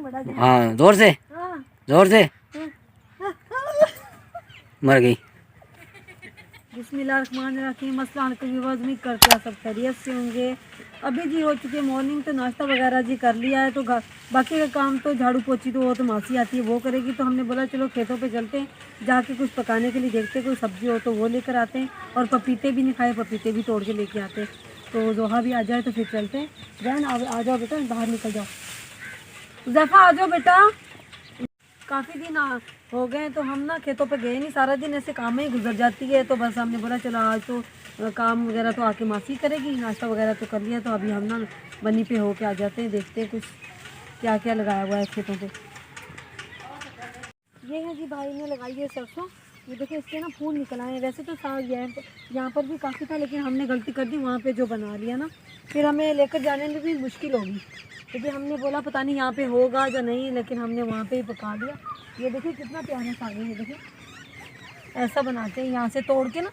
बड़ा जहर। हाँ जोर से, हाँ जोर से मर गई। बिस्मिल्लाहिर्रहमानिर्रहीम। अस्सलाम वालेकुम। उम्मीद करते हैं सब खैरियत से होंगे। अभी जी हो चुकी है मॉर्निंग, तो नाश्ता वगैरह जी कर लिया है। तो बाकी का काम तो झाड़ू पोछी तो वो तो मासी आती है वो करेगी। तो हमने बोला चलो खेतों पे चलते हैं, जाके कुछ पकाने के लिए देखते हैं, कोई सब्जी हो तो वो लेकर आते हैं। और पपीते भी नहीं खाए, पपीते भी तोड़ के लेके आते हैं। तो जोहा भी आ जाए तो फिर चलते हैं। जैन आ जाओ बेटा, बाहर निकल जाओ। जैफा आ जाओ बेटा। काफ़ी दिन हो गए तो हम ना खेतों पे गए नहीं, सारा दिन ऐसे काम में ही गुजर जाती है। तो बस हमने बोला चलो आज तो काम वगैरह तो आके मासी करेगी, नाश्ता वगैरह तो कर लिया। तो अभी हम ना बनी पे होके आ जाते हैं, देखते हैं कुछ क्या क्या लगाया हुआ है खेतों पे। ये है जी भाई ने लगाई है सरसों। ये देखिए इसके ना फूल निकल आए हैं। वैसे तो यहाँ पर भी काफ़ी था, लेकिन हमने गलती कर दी वहाँ पे जो बना लिया ना, फिर हमें लेकर जाने में भी मुश्किल होगी। क्योंकि हमने बोला पता नहीं यहाँ पे होगा या नहीं, लेकिन हमने वहाँ पे ही पका दिया। ये देखिए कितना प्यारा साग है। ये देखिए ऐसा बनाते हैं यहाँ से तोड़ के ना,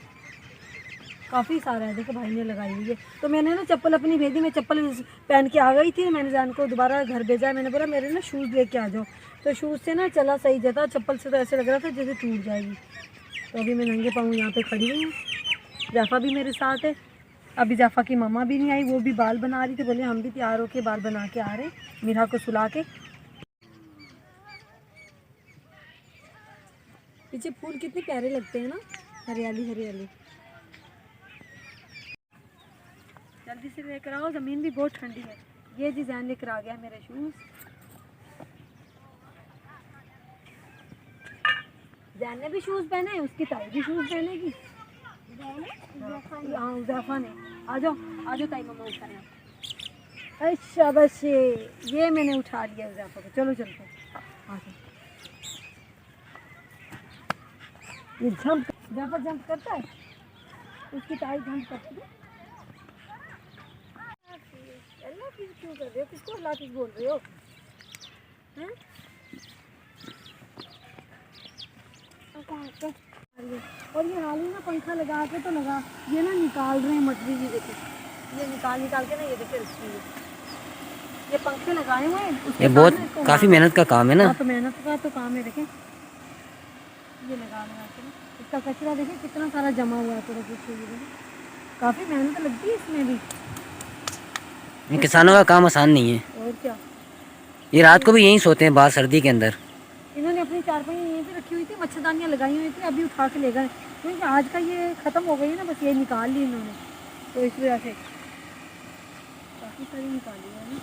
काफ़ी सारा है। देखो भाई ने लगाई हुई है। तो मैंने ना चप्पल अपनी भेजी, मैं चप्पल पहन के आ गई थी। मैंने जान को दोबारा घर भेजा है। मैंने बोला मेरे ना शूज़ लेके आ जाओ। तो शूज़ से ना चला सही जाता, चप्पल से तो ऐसे लग रहा था जैसे टूट जाएगी। तो अभी मैं नंगे पाँव यहाँ पे खड़ी हुई हूँ। जाफ़ा भी मेरे साथ है। अभी जाफ़ा की मम्मा भी नहीं आई, वो भी बाल बना रही थी। बोले हम भी तैयार होके बाल बना के आ रहे हैं, मीरा को सुला के। पीछे फूल कितने प्यारे लगते हैं ना, हरियाली हरियाली। जल्दी से लेकर आओ, ज़मीन भी बहुत ठंडी है। ये जी जैन लेकर आ गया मेरे शूज़। जैन ने भी शूज़ पहने हैं, उसकी ताई भी शूज़ पहनेगी। हाँ जाफ़ा ने। आ जाओ ताई मम्मा उठा रहे हैं। अच्छा बस ये मैंने उठा लिया जाफ़ा को। चलो चलते आ जाओ। ये जाफ़ा जंप करता है, उसकी ताई जंप करती है। अल्लाह की क्यों कर रहे हो, किसको अल्लाह की बोल रहे हो हैं? और ये हाल ही ना पंखा लगा के तो लगा, ये ना निकाल रहे हैं मटरी। जी देखिए ये निकाल के ना, ये देखिए रखी है। ये पंखे लगाए हुए हैं, ये बहुत काफ़ी मेहनत का काम है ना। हाँ तो मेहनत का तो काम है। देखें ये लगा के ना, इसका कचरा देखिए कितना सारा जमा हुआ है पूरा पीछे। ये देखिए काफ़ी मेहनत लगती है इसमें भी। ये किसानों का काम आसान नहीं है। और क्या, ये रात को भी यहीं सोते हैं बाहर सर्दी के अंदर। इन्होंने अपनी चारपाई यहीं पे रखी हुई थी, मच्छरदानियाँ लगाई हुई थी, अभी उठा के ले गए। क्योंकि आज का ये ख़त्म हो गई है ना, बस ये निकाल ली इन्होंने, तो इस वजह से काफ़ी सारी निकाली है ना।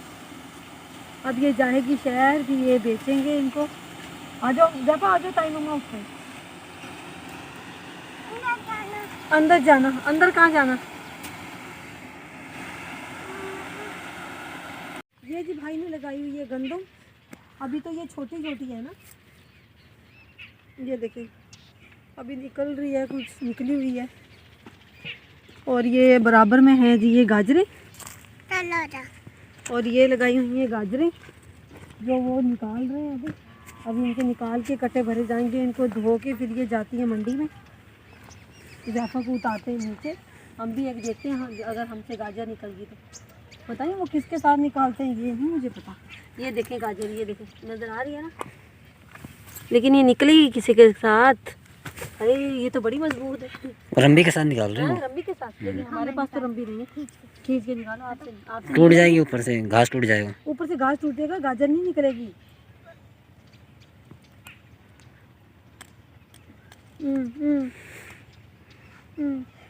अब ये जाएगी शहर, फिर ये बेचेंगे इनको। आ जाओ जापा, आ जाओ ताई मम्मा उठे। अंदर जाना, अंदर कहाँ जाना? ये जी भाई ने लगाई हुई है गंदम। अभी तो ये छोटी छोटी है ना, ये देखिए अभी निकल रही है, कुछ निकली हुई है। और ये बराबर में है जी ये गाजरें, और ये लगाई हुई है गाजरें जो वो निकाल रहे हैं। अभी इनके निकाल के कट्टे भरे जाएंगे, इनको धो के फिर ये जाती है मंडी में। जाफा को उतारते हैं नीचे। हम भी एक देखते हैं, अगर हमसे गाजर निकल गई तो बताइए वो किसके साथ निकालते हैं, ये नहीं मुझे पता। ये देखें गाजर, ये देखें नज़र आ रही है ना, लेकिन ये निकलेगी किसी के साथ। अरे ये तो बड़ी मजबूत है। रंबी के साथ निकाल रहे हैं। रंबी के साथ, लेकिन हमारे पास तो रंबी नहीं है। खींच के निकालो आपसे टूट जाएगी, ऊपर से घास टूट जाएगा। ऊपर से घास टूटेगा, गाजर नहीं निकलेगी।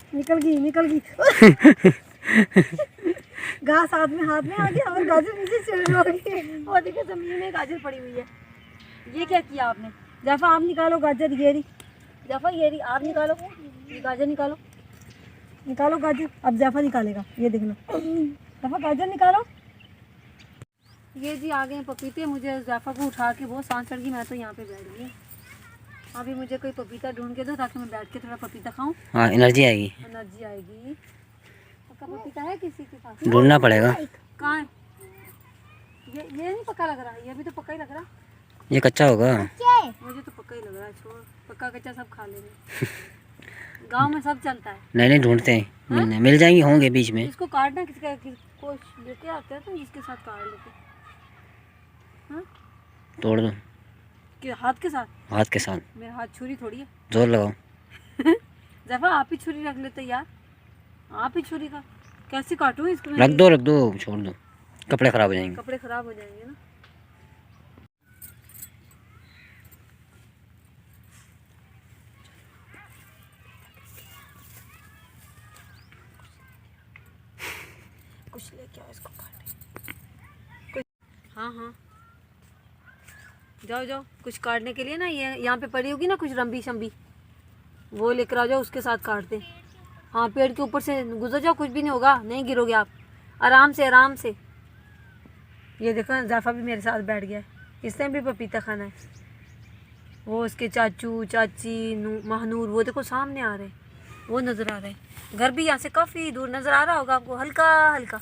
निकल गई घास हाथ में आ गया और गाजर नीचे चढ़ गई। और देखो जमीन में गाजर पड़ी हुई है। ये क्या किया आपने? जाफा आप निकालो गाजर, ये रही जाफा, ये रही, आप निकालो ये गाजर, निकालो गाजर। अब जाफा निकालेगा, ये देखना जाफा गाजर निकालो। ये जी आ गए पपीते। मुझे जाफा को उठा के बहुत सांस चढ़ गई, मैं तो यहाँ पे बैठ गई। अभी मुझे कोई पपीता ढूंढ के दो ताकि मैं बैठ के थोड़ा पपीता खाऊं। हाँ एनर्जी आएगी। पक्का पपीता है किसी के पास? ढूंढना पड़ेगा। कहाँ है? ये नहीं पक्का लग रहा, ये भी तो पक्का ही लग रहा। ये कच्चा होगा। मुझे तो पक्का ही लग रहा है। छोड़, पक्का कच्चा सब खा लेंगे। गांव में सब चलता है। नहीं ढूंढते हैं, मिल जाएंगे, होंगे बीच में। इसको काटना किसको लेते आते हैं तो जिसके साथ काट लेते। हाँ तोड़ दो कि हाथ के साथ? हाथ के साथ। मेरा हाथ छुरी थोड़ी है। जोर लगाओ। जफा आप ही छुरी रख लेते यार, आप ही छुरी का कैसे काटूं इसको? रख दो, छोड़ दो, कपड़े खराब हो जाएंगे। कपड़े खराब हो जाएंगे ना। कुछ लेके आओ इसको काटे। हाँ हाँ जाओ जाओ, कुछ काटने के लिए ना, ये यहाँ पे पड़ी होगी ना कुछ रंबी शंबी, वो लेकर आ जाओ, उसके साथ काटते। हाँ पेड़ के ऊपर से गुजर जाओ, कुछ भी नहीं होगा, नहीं गिरोगे आप, आराम से आराम से। ये देखो जाफा भी मेरे साथ बैठ गया है, इसने भी पपीता खाना है। वो उसके चाचू चाची महानूर वो देखो सामने आ रहे हैं, वो नज़र आ रहे हैं। घर भी यहाँ से काफ़ी दूर नज़र आ रहा होगा आपको, हल्का हल्का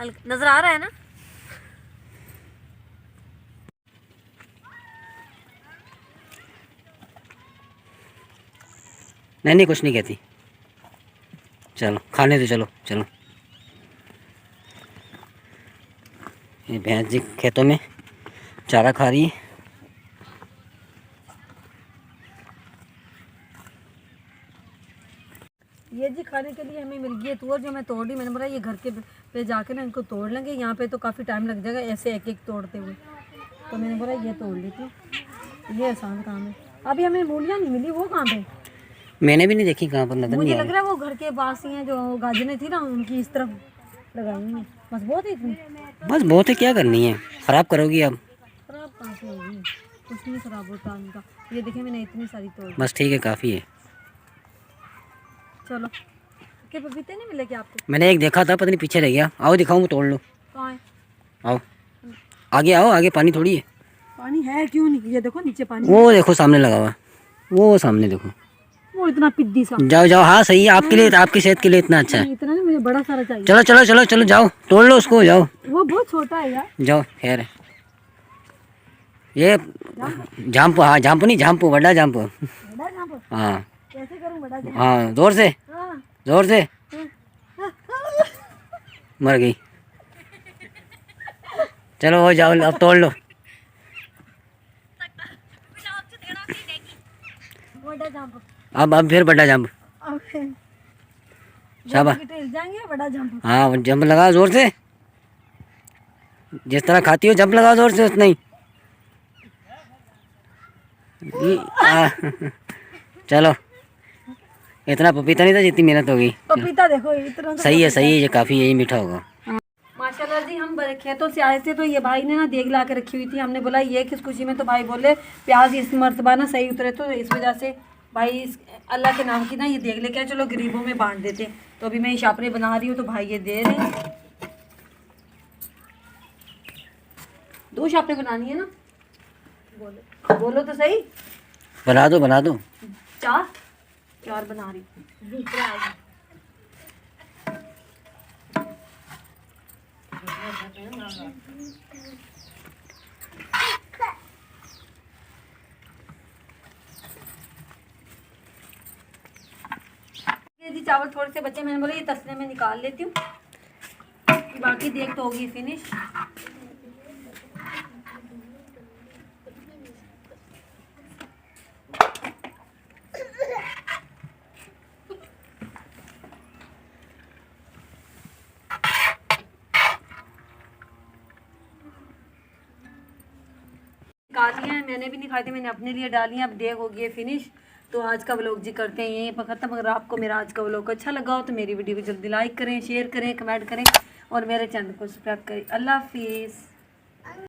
हल्का नज़र आ रहा है ना। नहीं कुछ नहीं कहती, चलो खाने दो, चलो चलो। ये भैंस जी खेतों में चारा खा रही है। ये जी खाने के लिए हमें मिल गई है तुअर, जो मैं तोड़ ली। मैंने बोला ये घर के पे जाके ना इनको तोड़ लेंगे, यहाँ पे तो काफ़ी टाइम लग जाएगा ऐसे एक एक तोड़ते हुए, तो मैंने बोला ये तोड़ लेती हूँ, ये आसान काम है। अभी हमें मूलियाँ नहीं मिली, वो कहाँ पे? मैंने भी नहीं देखी, कहाँ पर नजर मुझे नहीं आ लग रहा है वो घर के पास ही हैं, जो गाजरें थी ना उनकी इस तरफ लगाई हुई हैं। बस बहुत है इतनी? बस बहुत है, क्या करनी है, ख़राब करोगी अब। खराब कहाँ से होगी, कुछ नहीं खराब होता उनका। ये देखिए मैंने इतनी सारी तोड़ दी। बस ठीक है, काफ़ी है। चलो के पपीते नहीं मिले क्या आपको? मैंने एक देखा था, पता नहीं पीछे रह गया। आओ दिखाऊँ, तोड़ लो। कहाँ है? आओ आओ, आगे पानी थोड़ी है। पानी है क्यों नहीं, ये देखो नीचे पानी। वो देखो सामने लगा हुआ, वो सामने देखो, वो इतना पिद्दी सा। जाओ जाओ, हाँ सही है, आपके लिए, आपकी सेहत के लिए इतना अच्छा है। इतना नहीं, मुझे बड़ा सारा चाहिए। चलो चलो चलो चलो, जाओ तोड़ लो उसको, जाओ। वो बहुत छोटा है यार। जाओ खैर है। ये जाम्पू, हाँ जाम्पू नहीं, जाम्पू, बड़ा जाम्पू। बड़ा जाम्पू? हाँ कैसे करूं बड़ा जाम्पू? हाँ, जोर से, हाँ। जोर से। मर गई। चलो हो जाओ, अब तोड़ लो। बड़ा जाम्पू। अब फिर बड़ा जंप। शाबाश। जाएंगे बड़ा जंप। हाँ जंप लगा जोर से, जिस तरह खाती हो जंप लगा जोर से, उतना ही। चलो, इतना पपीता नहीं था जितनी मेहनत होगी। पपीता देखो इतना तो सही है, ये काफ़ी, यही मीठा होगा। माशाल्लाह जी। हम खेतों से आए थे तो ये भाई ने ना देग ला के रखी हुई थी, हमने बोला ये किस खुशी में, तो भाई बोले प्याज इस मर्तबा ना सही उतरे, तो इस वजह से भाई अल्लाह के नाम की ना ये देग लेके आए, चलो गरीबों में बांट देते। तो अभी मैं ये शापरे बना रही हूँ, तो भाई ये दे रहे हैं। 2 शापरे बनानी है ना, बोलो बोलो तो सही। बना दो 4 बना रही हूँ। ये जी चावल थोड़े से बचे, मैंने बोला ये तसले में निकाल लेती हूँ, बाकी देख तो होगी फिनिश। निकाली है, मैंने भी नहीं खाई थी, मैंने अपने लिए डाली है। अब देख होगी है फिनिश। तो आज का व्लॉग जी करते हैं यहीं पर ख़त्म। अगर आपको मेरा आज का व्लॉग अच्छा लगा हो तो मेरी वीडियो को जल्दी लाइक करें, शेयर करें, कमेंट करें और मेरे चैनल को सब्सक्राइब करें। अल्लाह हाफिज़।